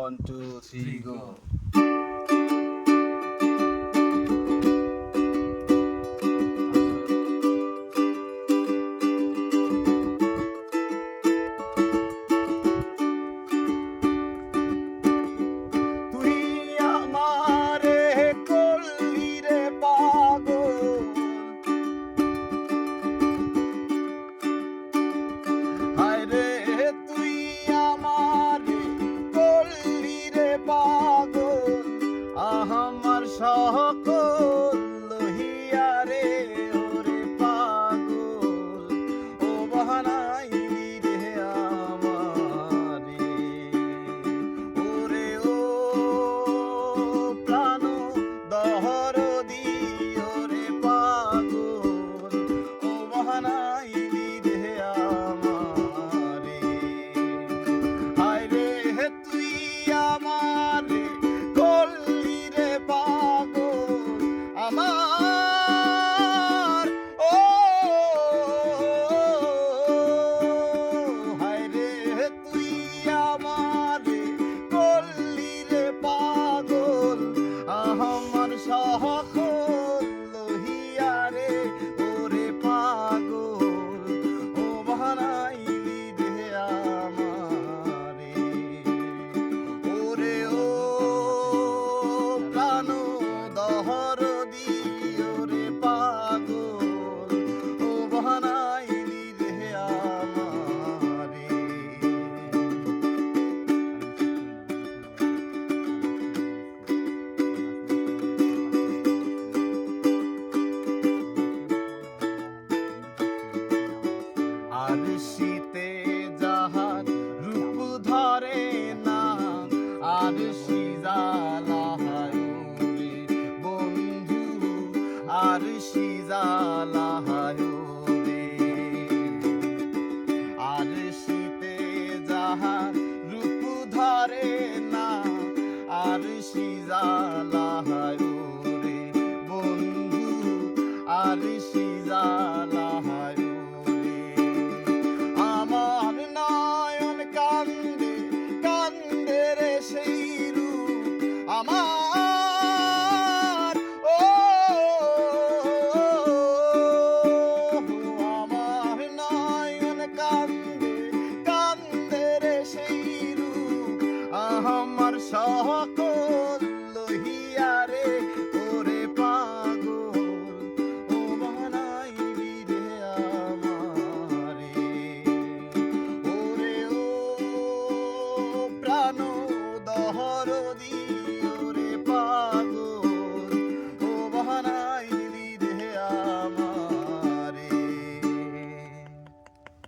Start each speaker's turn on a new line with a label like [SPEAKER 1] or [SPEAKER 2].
[SPEAKER 1] 1 2 3 go.
[SPEAKER 2] আমার সকল লহিয়া রে ওরে পাগল ও বাহানাইলি রে আমারে ওরে ও প্রাণ দহরদি ওরে পাগল ও বাহানাইলি রে আমারে হায় রে তুই আমারে আমার ও হায় রে তুই আমারে করলি রে পাগল আমার সকল লহিয়া রে ওরে পাগল ও বানাইলি রে আমারে ওরে ও প্রাণ দহর দিওরে পাগল ও বানাইলি রে আমারে আর শীতে যাহার রূপ ধরে না আর সিজালা আর সিজালা রে আর শীতে যাহার রূপ ধরে না আর সিজালা রে বন্ধু আর সিজালা রে আমার নয়ন কান্দে কান্দে রে সেই রূপ আমার ও আমার সকল লহিয়া রে ওরে পাগল ও বানাইলি রে আমারে ওরে ও প্রাণ দহরদি